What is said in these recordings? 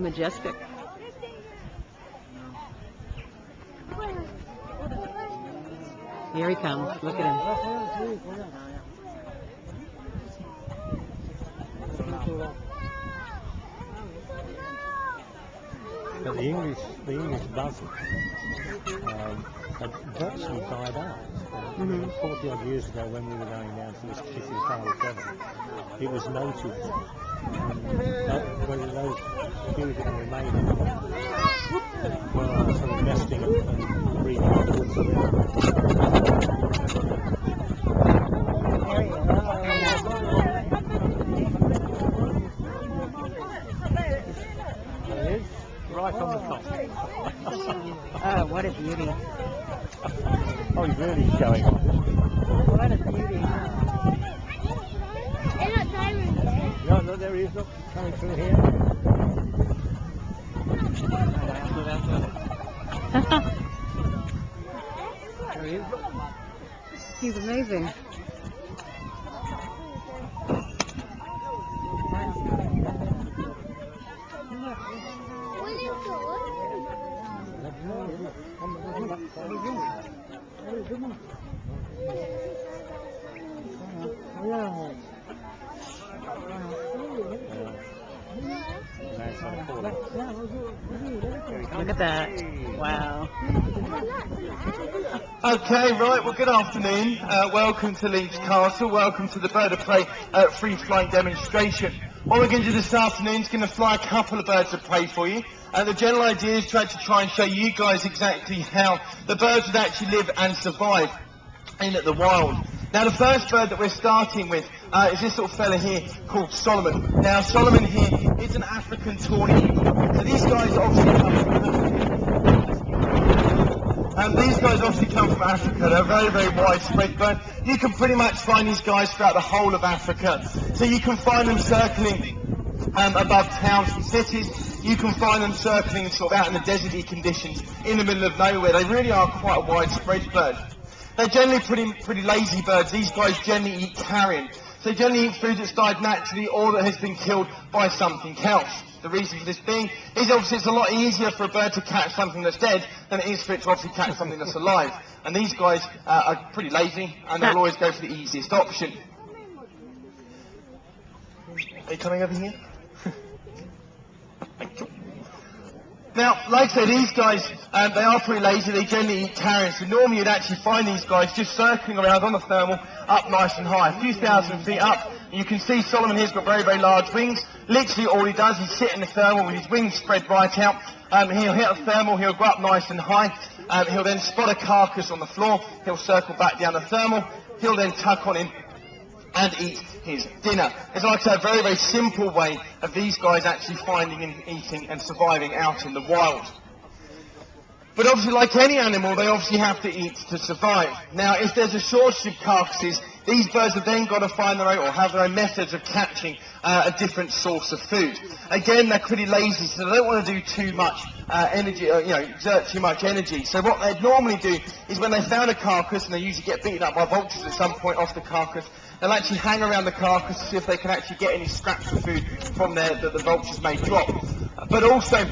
Majestic. Here he comes. Look at him. But the English buzzards had virtually died out. 40 odd years ago, when we were going down to this particular part of Devon, it was noted that whether those few that remained were sort of nesting and breeding upwards. There it is, right on the top. Oh, what a beauty. Oh, he's really showing off. What a beauty. They're not diamonds there. No, no, there he is, look, coming through here. There he is, look. He's amazing. Look at that. Wow. Okay, right, well, good afternoon. Welcome to Leeds Castle. Welcome to the Bird of Prey free flight demonstration. What we're going to do this afternoon is going to fly a couple of birds of prey for you. The general idea is to actually try and show you guys exactly how the birds would actually live and survive in the wild. Now, the first bird that we're starting with is this little fella here called Solomon. Now, Solomon here is an African tawny eagle. So these guys obviously come from Africa. They're a very, very widespread bird. You can pretty much find these guys throughout the whole of Africa. So you can find them circling above towns and cities. You can find them circling sort of out in the deserty conditions in the middle of nowhere. They really are quite a widespread bird. They're generally pretty lazy birds. These guys generally eat carrion. So they generally eat food that's died naturally or that has been killed by something else. The reason for this being is obviously it's a lot easier for a bird to catch something that's dead than it is for it to obviously catch something that's alive. And these guys are pretty lazy and they'll always go for the easiest option. Are you coming over here? Now, like I said, these guys, they are pretty lazy. They generally eat carrion. So normally you'd actually find these guys just circling around on the thermal, up nice and high, a few thousand feet up. And you can see Solomon here's got very, very large wings. Literally all he does is sit in the thermal with his wings spread right out. He'll hit the thermal, he'll go up nice and high. He'll then spot a carcass on the floor. He'll circle back down the thermal. He'll then tuck on in and eat his dinner. It's like I say, a very, very simple way of these guys actually finding and eating and surviving out in the wild. But obviously, like any animal, they obviously have to eat to survive. Now, if there's a shortage of carcasses, these birds have then got to find their own, or have their own methods of catching a different source of food. Again, they're pretty lazy, so they don't want to do too much energy, exert too much energy. So what they'd normally do is when they found a carcass, and they usually get beaten up by vultures at some point off the carcass, they'll actually hang around the carcass to see if they can actually get any scraps of food from there that the vultures may drop. But also,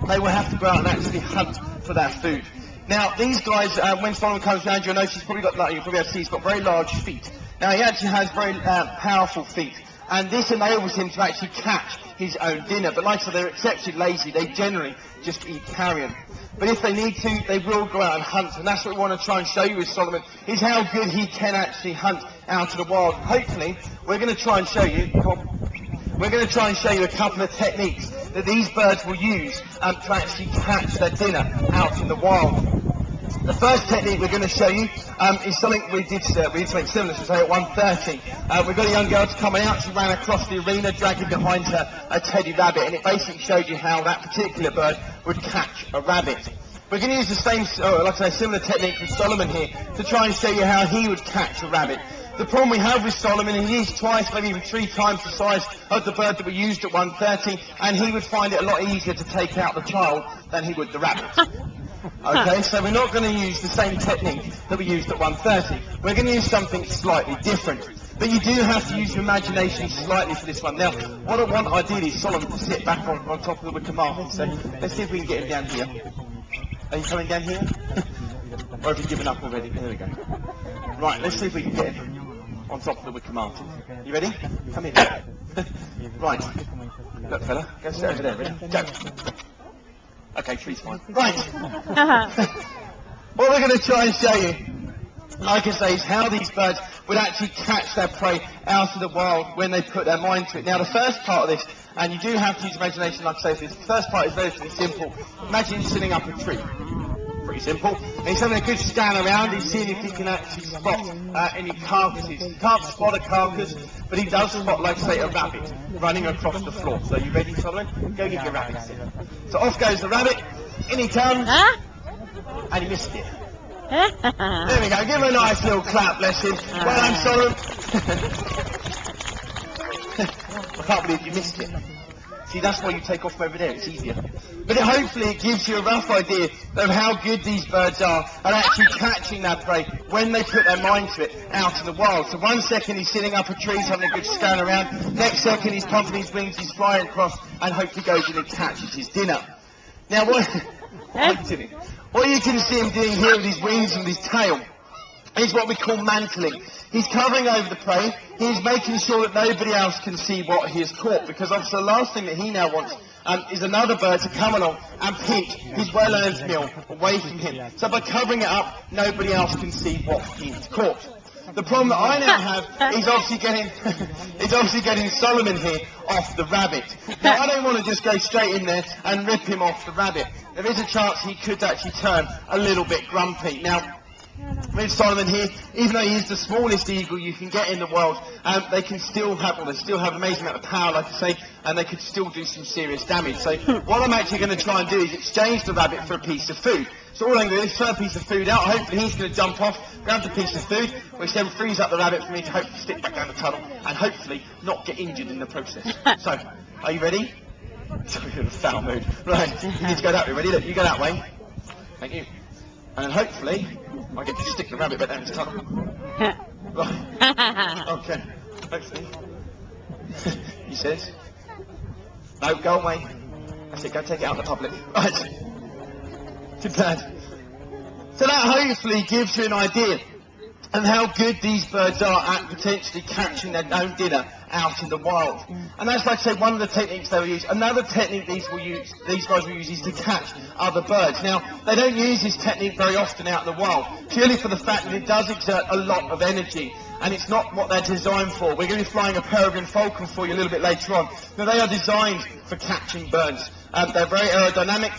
they will have to go out and actually hunt for that food. Now, these guys, when Solomon comes around, you'll notice he's probably got, like, you'll probably see he's got very large feet. Now, he actually has very powerful feet, and this enables him to actually catch his own dinner. But like I said, they're exceptionally lazy. They generally just eat carrion. But if they need to, they will go out and hunt, and that's what we want to try and show you with Solomon, is how good he can actually hunt out in the wild. Hopefully, we're going to try and show you, a couple of techniques that these birds will use to actually catch their dinner out in the wild. The first technique we're going to show you is something we did something similar to say at 1:30. We've got a young girl to come out. She ran across the arena dragging behind her a teddy rabbit, and it basically showed you how that particular bird would catch a rabbit. We're going to use the same, like I say, similar technique with Solomon here to try and show you how he would catch a rabbit. The problem we have with Solomon is he's twice, maybe even 3 times the size of the bird that we used at 1:30, and he would find it a lot easier to take out the child than he would the rabbit. Okay, so we're not going to use the same technique that we used at 1:30. We're going to use something slightly different. But you do have to use your imagination slightly for this one. Now, what I want ideally is Solomon to sit back on top of the wicker mark. So let's see if we can get him down here. Are you coming down here? Or have you given up already? There we go. Right, let's see if we can get him on top of the wicker martin. You ready? Come in. Right. Look, fella, go sit over there. Ready? Go. Okay, tree's fine. Right. What we're going to try and show you, like I say, is how these birds would actually catch their prey out of the wild when they put their mind to it. Now, the first part of this, and you do have to use imagination, like I say, for this. The first part is relatively simple. Imagine he's sitting up a tree. Pretty simple. And he's having a good scan around. He's seeing if he can actually spot any carcasses. He can't spot a carcass, but he does spot, like say, a rabbit running across the floor. So you ready, Solomon? Go get your rabbit. So off goes the rabbit. In he comes. And he missed it. There we go. Give him a nice little clap, bless him. Well done, Solomon. I can't believe you missed it. See, that's why you take off over there. It's easier. But hopefully it gives you a rough idea of how good these birds are at actually catching that prey when they put their mind to it out in the wild. So 1 second he's sitting up a tree, he's having a good scan around. Next second he's pumping his wings, he's flying across, and hopefully goes in and catches his dinner. Now what you can see him doing here with his wings and his tail is what we call mantling. He's covering over the prey. He's making sure that nobody else can see what he has caught, because obviously the last thing that he now wants is another bird to come along and pinch his well-earned meal away from him. So by covering it up, nobody else can see what he has caught. The problem that I now have is obviously getting Solomon here off the rabbit. Now I don't want to just go straight in there and rip him off the rabbit. There is a chance he could actually turn a little bit grumpy. Now, with Solomon here, even though he is the smallest eagle you can get in the world, they still have an amazing amount of power, like I say, and they could still do some serious damage. So what I'm actually going to try and do is exchange the rabbit for a piece of food. So all I'm going to do is throw a piece of food out. Hopefully he's going to jump off, grab the piece of food, which then frees up the rabbit for me to hopefully stick back down the tunnel and hopefully not get injured in the process. So, are you ready? Sorry, in a foul mood. Right, you need to go that way. Ready? Look, you go that way. Thank you. And hopefully I get to stick the rabbit back down his tunnel. Right. Okay. Hopefully. He says. No, go away. That's it, go take it out in the public. Right. Too bad. So that hopefully gives you an idea of how good these birds are at potentially catching their own dinner out in the wild. And that's, like I say, one of the techniques they will use. Another technique these guys will use is to catch other birds. Now, they don't use this technique very often out in the wild, purely for the fact that it does exert a lot of energy, and it's not what they're designed for. We're going to be flying a peregrine falcon for you a little bit later on. Now, they are designed for catching birds. They're very aerodynamic.